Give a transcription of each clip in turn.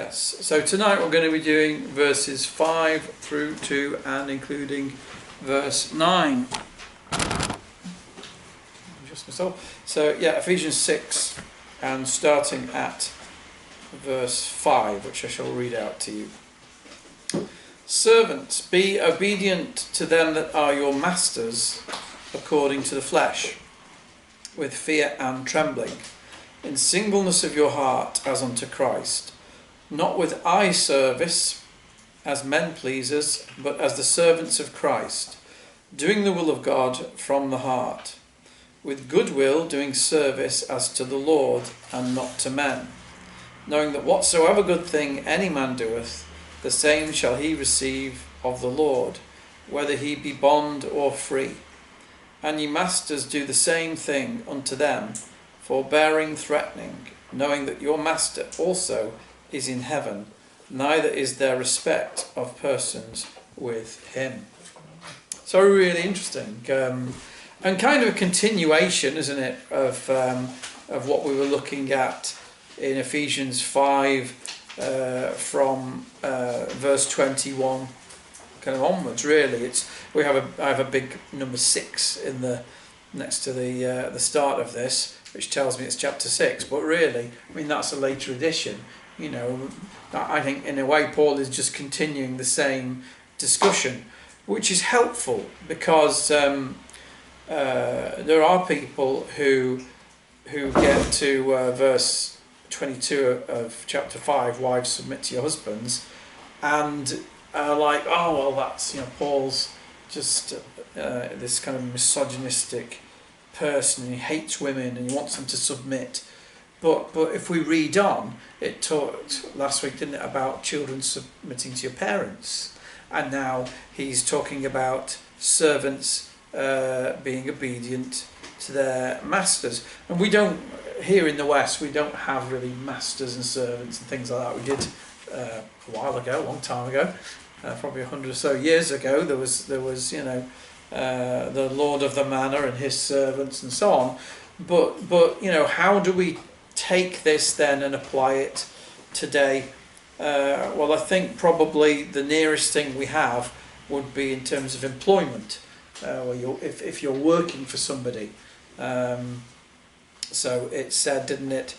Yes, so tonight we're going to be doing verses 5 through to and including verse 9. Just myself. So yeah, Ephesians 6 and starting at verse 5, which I shall read out to you. Servants, be obedient to them that are your masters according to the flesh, with fear and trembling, in singleness of your heart as unto Christ, not with eye service as men pleasers, but as the servants of Christ, doing the will of God from the heart, with good will doing service as to the Lord and not to men, knowing that whatsoever good thing any man doeth, the same shall he receive of the Lord, whether he be bond or free. And ye masters do the same thing unto them, forbearing, threatening, knowing that your master also is in heaven, neither is there respect of persons with him. So really interesting, and kind of a continuation, isn't it, of what we were looking at in Ephesians 5 from verse 21 kind of onwards. Really, I have a big number 6 in the next to the start of this, which tells me it's chapter 6. But really, I mean, that's a later edition. You know, I think in a way Paul is just continuing the same discussion, which is helpful because there are people who get to verse 22 of chapter 5, wives submit to your husbands, and are like, oh well, that's, you know, Paul's just this kind of misogynistic person, and he hates women and he wants them to submit. But if we read on, it talked last week, didn't it, about children submitting to your parents, and now he's talking about servants being obedient to their masters. And we don't, here in the West, we don't have really masters and servants and things like that. We did a while ago, a long time ago, probably 100 or so years ago. There was you know, the Lord of the Manor and his servants and so on. But you know, how do we take this then and apply it today? Well, I think probably the nearest thing we have would be in terms of employment, where if you're working for somebody. So it said, didn't it,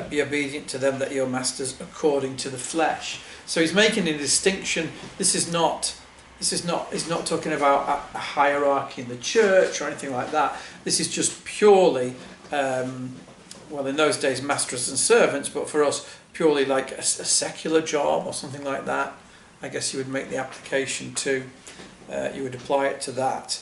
be obedient to them that are your masters according to the flesh. So he's making a distinction. He's not talking about a hierarchy in the church or anything like that. This is just purely, well, in those days, masters and servants, but for us, purely like a secular job or something like that. I guess you would make the application to, you would apply it to that.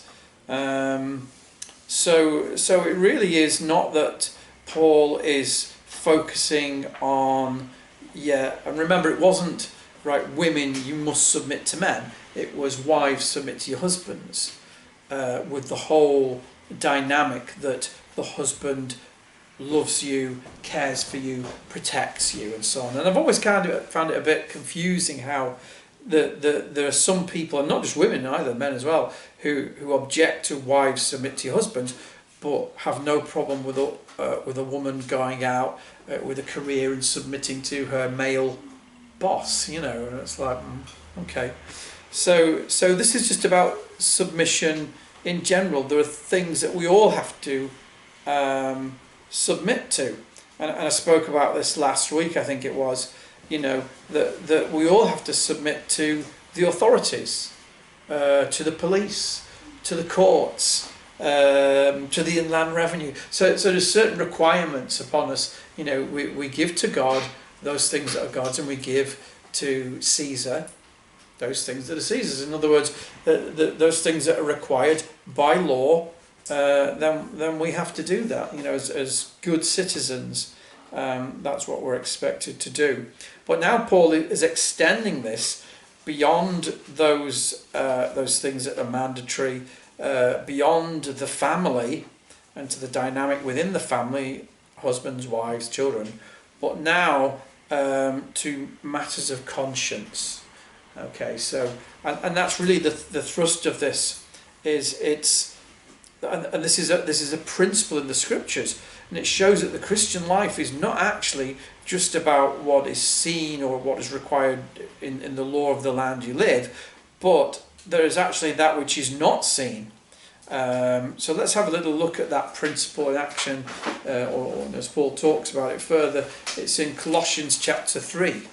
So it really is not that Paul is focusing on, and remember, it wasn't, right, women, you must submit to men. It was wives, submit to your husbands, with the whole dynamic that the husband loves you, cares for you, protects you, and so on. And I've always kind of found it a bit confusing how there are some people, and not just women either, men as well, who object to wives submit to your husbands, but have no problem with a woman going out with a career and submitting to her male boss. You know, and it's like, okay. So this is just about submission in general. There are things that we all have to submit to, and I spoke about this last week, I think it was, you know, that we all have to submit to the authorities, to the police, to the courts, to the Inland Revenue. So there's certain requirements upon us. You know, we give to God those things that are God's, and we give to Caesar those things that are Caesar's. In other words, those things that are required by law, then we have to do that. You know, as good citizens, that's what we're expected to do. But now Paul is extending this beyond those things that are mandatory, beyond the family and to the dynamic within the family, husbands, wives, children, but now to matters of conscience. Okay, so and that's really the thrust of this. And this is a principle in the scriptures, and it shows that the Christian life is not actually just about what is seen or what is required in the law of the land you live, but there is actually that which is not seen. So let's have a little look at that principle in action, or as Paul talks about it further. It's in Colossians chapter 3.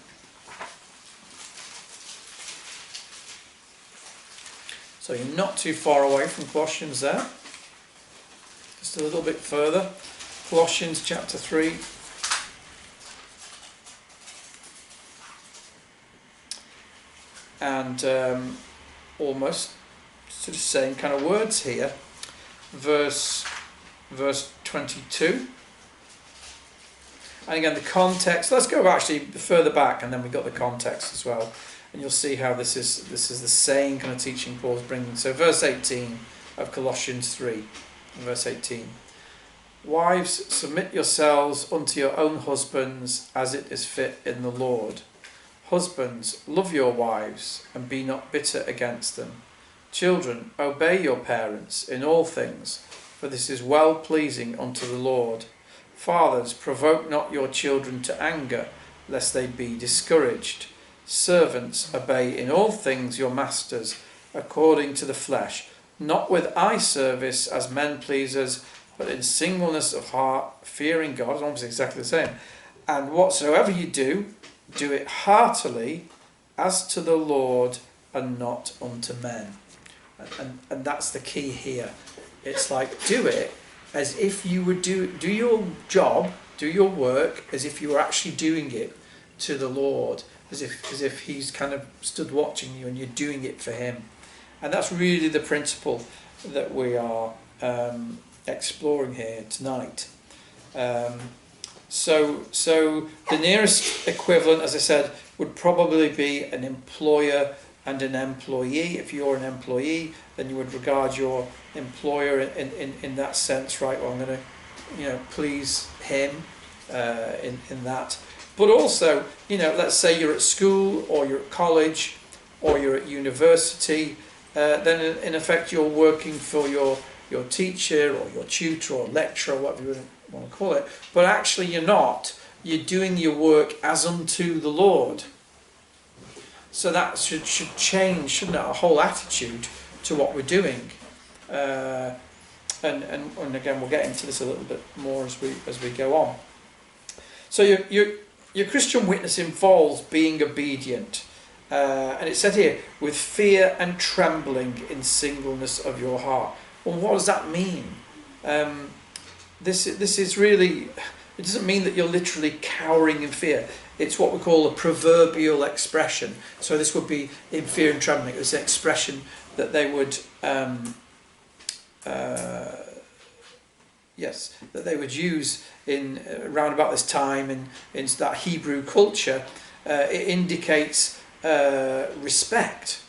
So you're not too far away from Colossians there. Just a little bit further. Colossians chapter 3. And almost sort of same kind of words here. Verse 22. And again, the context. Let's go actually further back, and then we've got the context as well. And you'll see how this is the same kind of teaching Paul's bringing. So verse 18 of Colossians 3. Verse 18. Wives, submit yourselves unto your own husbands as it is fit in the Lord. Husbands, love your wives, and be not bitter against them. Children, obey your parents in all things, for this is well pleasing unto the Lord. Fathers, provoke not your children to anger, lest they be discouraged. Servants, obey in all things your masters, according to the flesh, not with eye service as men pleasers, but in singleness of heart, fearing God. It's almost exactly the same. And whatsoever you do, do it heartily, as to the Lord, and not unto men. And that's the key here. It's like, do it as if you would do your job, do your work, as if you were actually doing it to the Lord, as if he's kind of stood watching you and you're doing it for him. And that's really the principle that we are exploring here tonight. So the nearest equivalent, as I said, would probably be an employer and an employee. If you're an employee, then you would regard your employer in that sense, right? Well, I'm going to, please him in that. But also, let's say you're at school or you're at college or you're at university, then in effect you're working for your teacher or your tutor or lecturer, whatever you want to call it. But actually you're not. You're doing your work as unto the Lord. So that should change, shouldn't it? Our whole attitude to what we're doing. And again, we'll get into this a little bit more as we go on. So your Christian witness involves being obedient. And it said here, with fear and trembling in singleness of your heart. Well, what does that mean? This is really, it doesn't mean that you're literally cowering in fear. It's what we call a proverbial expression. So this would be in fear and trembling. It's an expression that they would, that they would use in around about this time in that Hebrew culture. It indicates respect,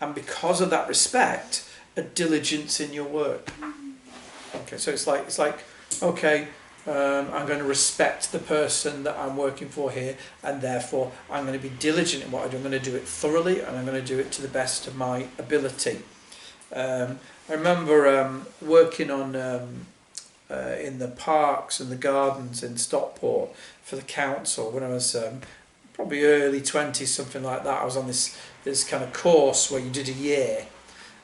and because of that respect, a diligence in your work. Okay, so it's like okay, I'm going to respect the person that I'm working for here, and therefore I'm going to be diligent in what I do. I'm going to do it thoroughly, and I'm going to do it to the best of my ability. I remember working on in the parks and the gardens in Stockport for the council when I was probably early 20s, something like that. I was on this kind of course where you did a year,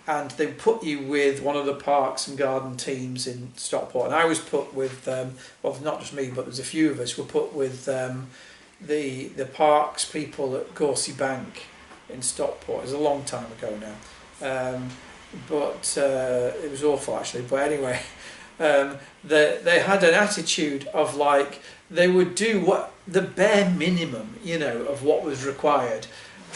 and they put you with one of the parks and garden teams in Stockport, and I was put with well, not just me, but there's a few of us were put with the parks people at Gorsey Bank in Stockport. It was a long time ago now, but it was awful actually. But anyway, they had an attitude of like they would do what the bare minimum, of what was required,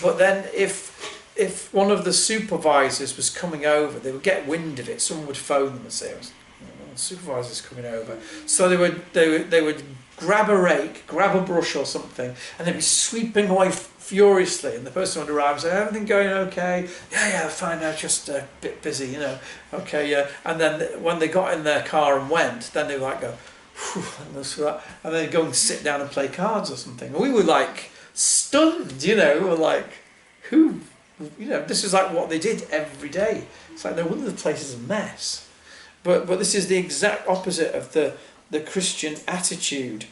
but then if one of the supervisors was coming over, they would get wind of it. Someone would phone them and say, "The supervisor's coming over." So they would grab a rake, grab a brush or something, and they'd be sweeping away furiously. And the person would arrive and say, "Everything going okay?" Yeah, fine. Now just a bit busy, Okay, yeah. And then when they got in their car and went, then they would like go, "Whew," and then go and sit down and play cards or something. And we were like stunned, we were like, who? This is like what they did every day. It's like no wonder the place is a mess. But this is the exact opposite of the Christian attitude.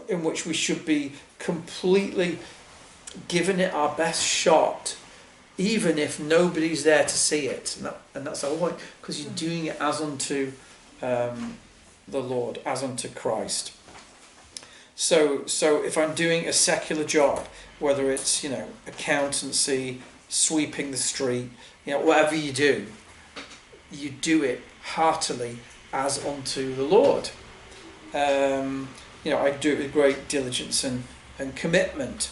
in which we should be completely giving it our best shot, even if nobody's there to see it. And that's our point, because you're doing it as unto the Lord, as unto Christ. So if I'm doing a secular job, whether it's, accountancy, sweeping the street, whatever you do it heartily as unto the Lord. I do it with great diligence and commitment.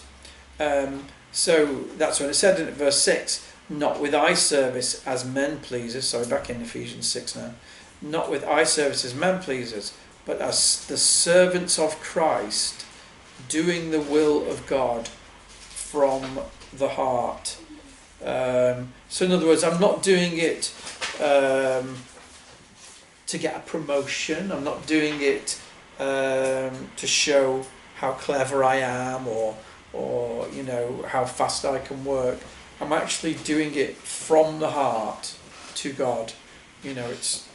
So that's what it said in verse 6, not with eye service as men pleasers, sorry, back in Ephesians 6 now, not with eye service as men pleasers, but as the servants of Christ, doing the will of God from the heart. So in other words, I'm not doing it to get a promotion. I'm not doing it to show how clever I am or how fast I can work. I'm actually doing it from the heart to God. It's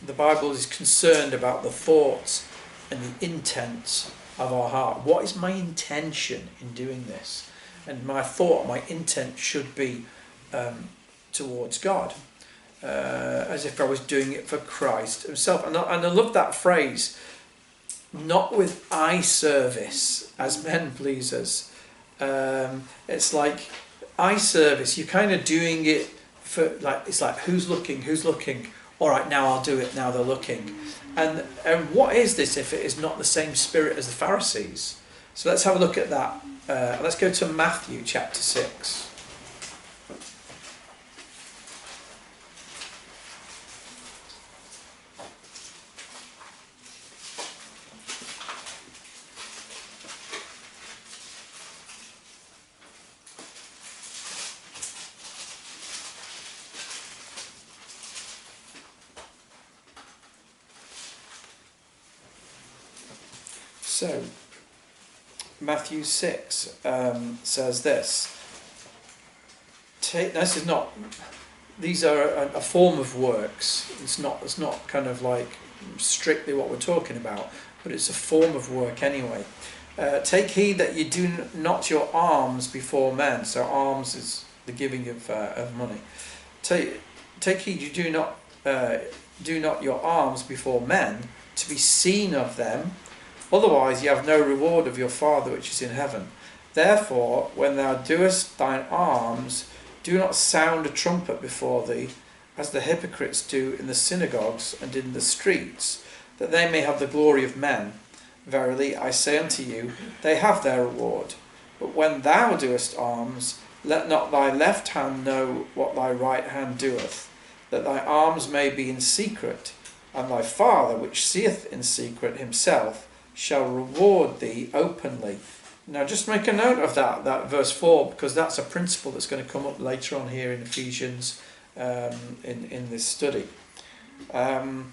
the Bible is concerned about the thoughts and the intents of our heart. What is my intention in doing this? And my thought, my intent should be towards God, as if I was doing it for Christ himself. And I love that phrase, not with eye service as men pleasers. It's like eye service, you're kind of doing it for, it's like who's looking, all right, now I'll do it, now they're looking. And what is this if it is not the same spirit as the Pharisees? So let's have a look at that. Let's go to Matthew chapter 6. So, Matthew 6 says this. These are a form of works. It's not kind of like strictly what we're talking about, but it's a form of work anyway. Take heed that you do not your alms before men. So alms is the giving of money. Take heed you do not your alms before men to be seen of them. Otherwise you have no reward of your Father which is in heaven. Therefore, when thou doest thine alms, do not sound a trumpet before thee, as the hypocrites do in the synagogues and in the streets, that they may have the glory of men. Verily, I say unto you, they have their reward. But when thou doest alms, let not thy left hand know what thy right hand doeth, that thy alms may be in secret, and thy Father which seeth in secret himself shall reward thee openly. Now just make a note of that verse 4, because that's a principle that's going to come up later on here in Ephesians in this study. And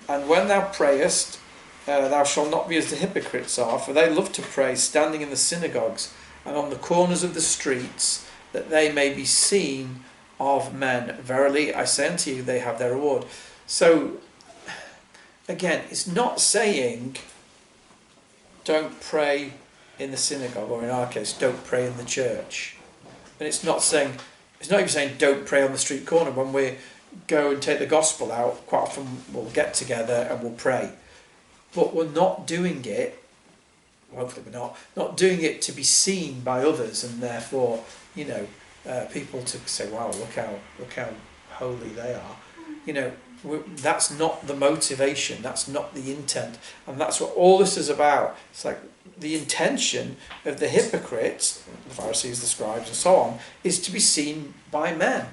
when thou prayest, thou shalt not be as the hypocrites are, for they love to pray standing in the synagogues and on the corners of the streets, that they may be seen of men. Verily I say unto you, they have their reward. So again, it's not saying don't pray in the synagogue, or in our case, don't pray in the church. And it's not even saying don't pray on the street corner. When we go and take the gospel out, quite often we'll get together and we'll pray. But we're not doing it, hopefully we're not doing it to be seen by others, and therefore, people to say, wow, look how holy they are. That's not the motivation, that's not the intent, and that's what all this is about. It's like the intention of the hypocrites, the Pharisees, the scribes and so on, is to be seen by men.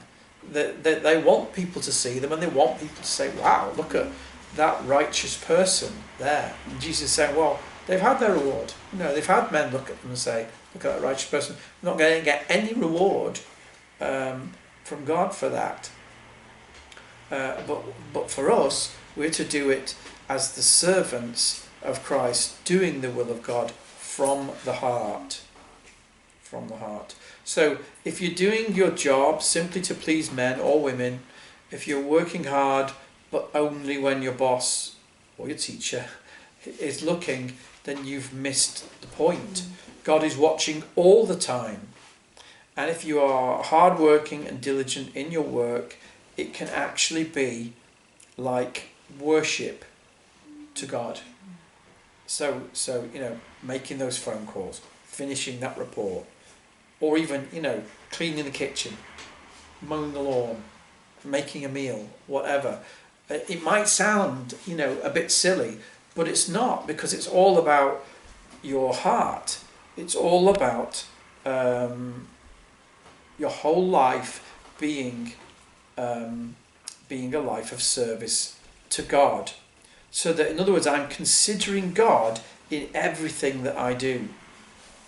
They want people to see them, and they want people to say, wow, look at that righteous person there. And Jesus is saying, well, they've had their reward. They've had men look at them and say, look at that righteous person. I'm not going to get any reward from God for that. But for us, we're to do it as the servants of Christ, doing the will of God from the heart. From the heart. So if you're doing your job simply to please men or women, if you're working hard but only when your boss or your teacher is looking, then you've missed the point. God is watching all the time. And if you are hardworking and diligent in your work, it can actually be like worship to God. So making those phone calls, finishing that report, or even, cleaning the kitchen, mowing the lawn, making a meal, whatever. It might sound, a bit silly, but it's not, because it's all about your heart. It's all about your whole life being a life of service to God. So that, in other words, I'm considering God in everything that I do.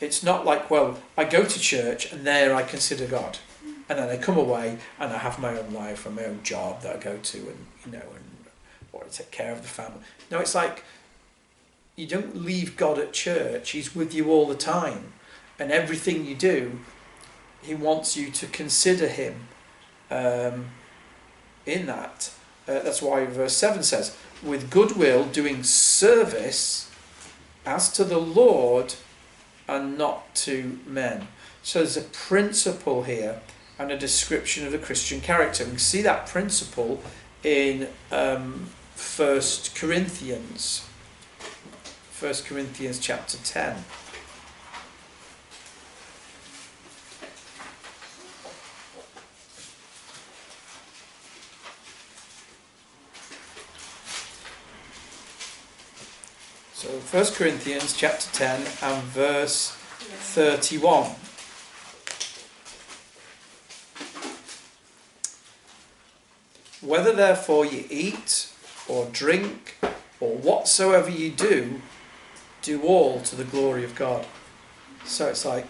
It's not like, well, I go to church and there I consider God, and then I come away and I have my own life and my own job that I go to, or I take care of the family. No, it's like you don't leave God at church. He's with you all the time, and everything you do, he wants you to consider him in that. That's why verse 7 says, with goodwill doing service as to the Lord and not to men. So there's a principle here and a description of the Christian character. We can see that principle in 1 Corinthians. 1 Corinthians chapter 10. So 1 Corinthians chapter 10 and verse 31. Whether therefore ye eat or drink or whatsoever ye do, do all to the glory of God. So it's like,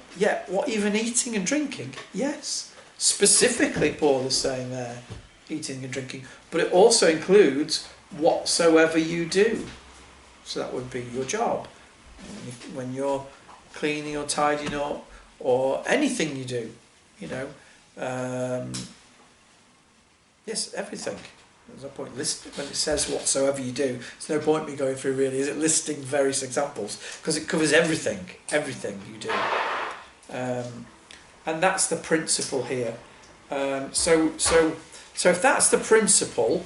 what, even eating and drinking? Yes. Specifically, Paul is saying there, eating and drinking. But it also includes whatsoever you do. So that would be your job. When you're cleaning or tidying up, or anything you do, yes, everything. There's no point listing when it says whatsoever you do. There's no point me going through really, is it, listing various examples, because it covers everything you do. And that's the principle here. So if that's the principle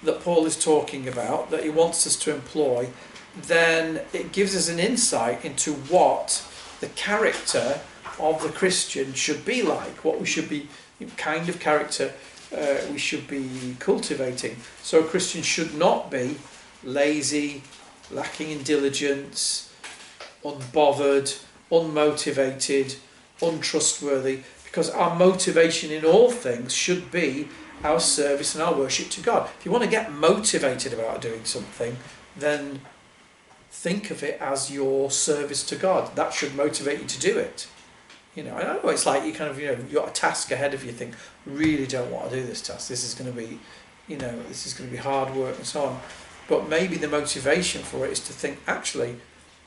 that Paul is talking about, that he wants us to employ, then it gives us an insight into what the character of the Christian should be like, what we should be, kind of character we should be cultivating. So a Christian should not be lazy, lacking in diligence, unbothered, unmotivated, untrustworthy, because our motivation in all things should be our service and our worship to God. If you want to get motivated about doing something, then think of it as your service to God. That should motivate you to do it. I know it's like you kind of, you've got a task ahead of you, think, really don't want to do this task. This is going to be, this is going to be hard work and so on. But maybe the motivation for it is to think, actually,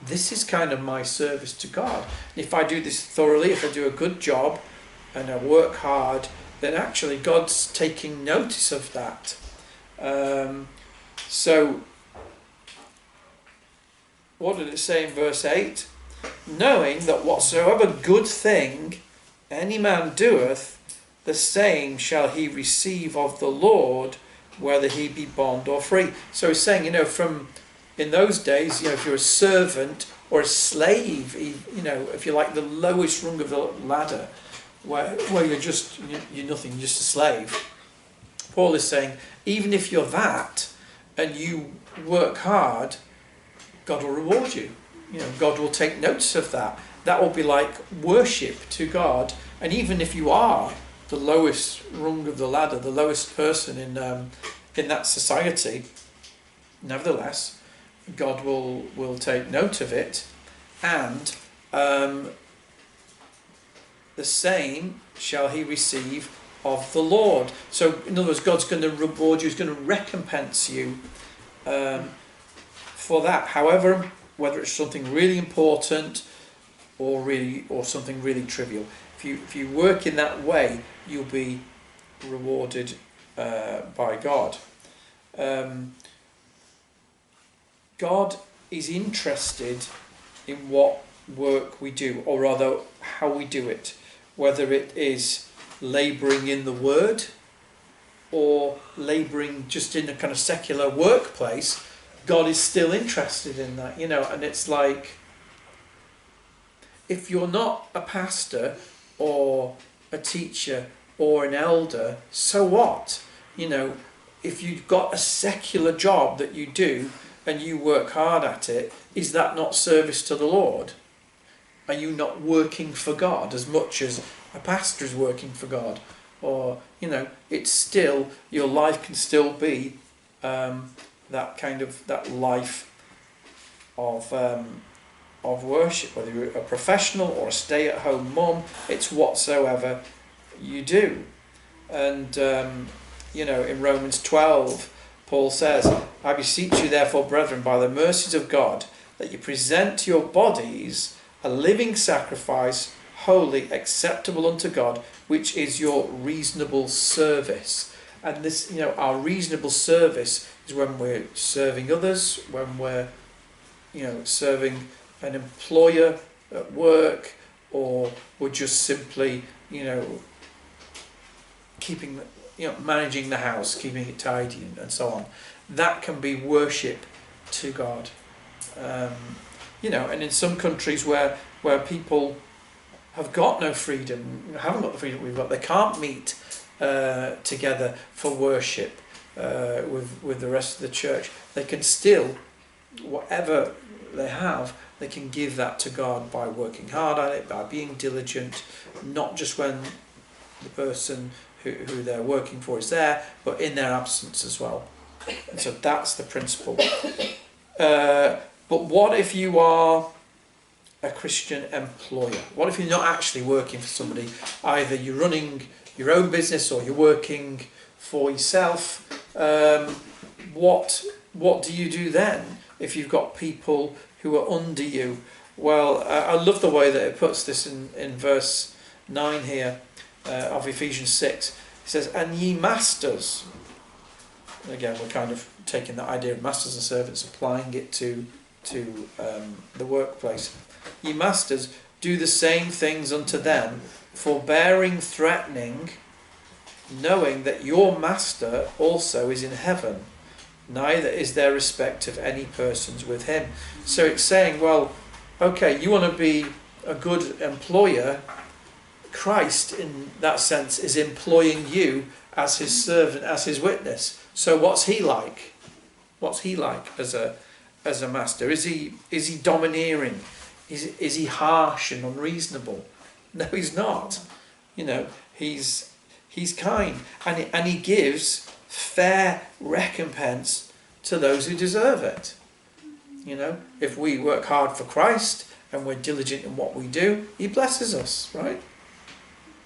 this is kind of my service to God. If I do this thoroughly, if I do a good job and I work hard, then actually God's taking notice of that. So, what did it say in verse 8? Knowing that whatsoever good thing any man doeth, the same shall he receive of the Lord, whether he be bond or free. So he's saying, from in those days, if you're a servant or a slave, if you're like the lowest rung of the ladder, where you're nothing, you're just a slave. Paul is saying, even if you're that and you work hard, God will reward you. God will take notice of that. That will be like worship to God. And even if you are the lowest rung of the ladder, the lowest person in that society, nevertheless, God will take note of it, and the same shall he receive of the Lord. So, in other words, God's going to reward you, he's going to recompense you for that. However, whether it's something really important or something really trivial, if you work in that way, you'll be rewarded by God. God is interested in what work we do, or rather how we do it, whether it is labouring in the word or labouring just in a kind of secular workplace. God is still interested in that, and it's like, if you're not a pastor or a teacher or an elder, so what? If you've got a secular job that you do and you work hard at it, is that not service to the Lord? Are you not working for God as much as a pastor is working for God? Or, it's still, your life can still be that life of worship, whether you're a professional or a stay-at-home mum. It's whatsoever you do. And in Romans 12, Paul says, I beseech you therefore, brethren, by the mercies of God, that you present your bodies a living sacrifice, holy, acceptable unto God, which is your reasonable service. And this, our reasonable service is when we're serving others, when we're, serving an employer at work, or we're just simply, keeping, managing the house, keeping it tidy and so on. That can be worship to God. And in some countries where people have got no freedom, haven't got the freedom we've got, they can't meet together for worship with the rest of the church. They can still, whatever they have, they can give that to God by working hard at it, by being diligent, not just when the person who they're working for is there, but in their absence as well. And so that's the principle. But what if you are a Christian employer? What if you're not actually working for somebody? Either you're running your own business or you're working for yourself. What do you do then if you've got people who are under you? Well, I love the way that it puts this in verse 9 here of Ephesians 6. It says, and ye masters. And again, we're kind of taking the idea of masters and servants, applying it to the workplace. Ye masters, do the same things unto them, forbearing, threatening, knowing that your master also is in heaven, neither is there respect of any persons with him. So it's saying, well, okay, you want to be a good employer. Christ, in that sense, is employing you as his servant, as his witness. So what's he like? What's he like as a master? Is he domineering? Is he harsh and unreasonable? No, he's not. He's kind, and he gives fair recompense to those who deserve it. If we work hard for Christ and we're diligent in what we do, he blesses us, right?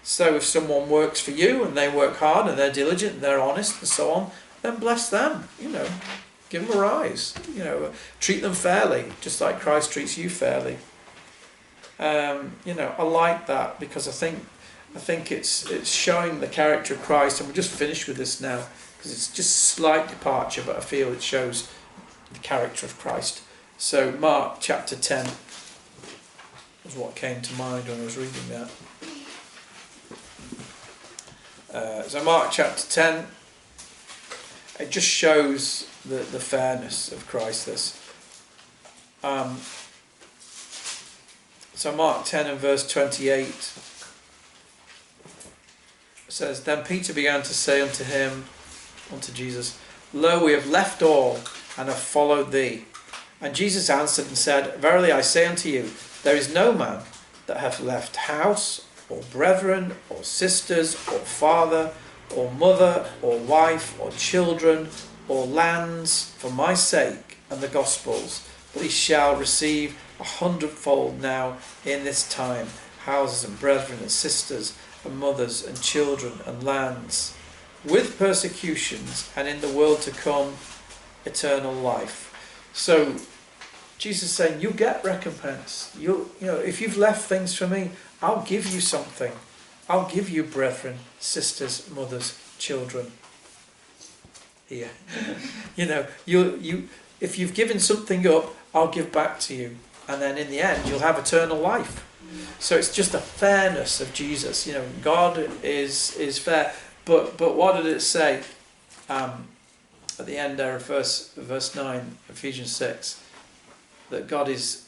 So if someone works for you and they work hard and they're diligent and they're honest and so on, then bless them. Give them a rise. Treat them fairly, just like Christ treats you fairly. I like that, because I think it's showing the character of Christ, and we're just finished with this now because it's just slight departure, but I feel it shows the character of Christ. So Mark chapter 10 was what came to mind when I was reading that. So Mark chapter 10, it just shows the fairness of Christ. So Mark 10 and verse 28 says, then Peter began to say unto Jesus, lo, we have left all and have followed thee. And Jesus answered and said, verily I say unto you, there is no man that hath left house, or brethren, or sisters, or father, or mother, or wife, or children, or lands, for my sake and the gospel's, but he shall receive 100-fold now in this time, houses and brethren and sisters and mothers and children and lands, with persecutions, and in the world to come eternal life. So Jesus is saying, you get recompense. If you've left things for me, I'll give you something. I'll give you brethren, sisters, mothers, children. Here, if you've given something up, I'll give back to you. And then in the end, you'll have eternal life. So it's just the fairness of Jesus. God is fair. But what did it say at the end there of verse 9, Ephesians 6? That God is,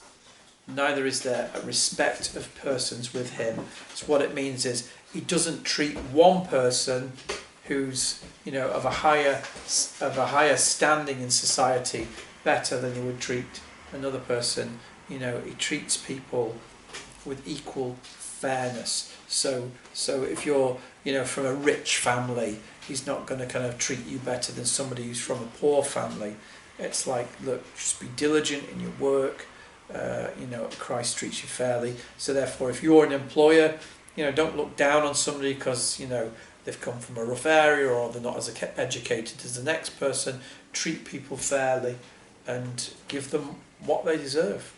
neither is there a respect of persons with him. So what it means is he doesn't treat one person who's of a higher standing in society better than he would treat another person. He treats people with equal fairness. So if you're from a rich family, he's not going to kind of treat you better than somebody who's from a poor family. It's like, look, just be diligent in your work. Christ treats you fairly. So therefore, if you're an employer, don't look down on somebody because they've come from a rough area or they're not as educated as the next person. Treat people fairly and give them what they deserve.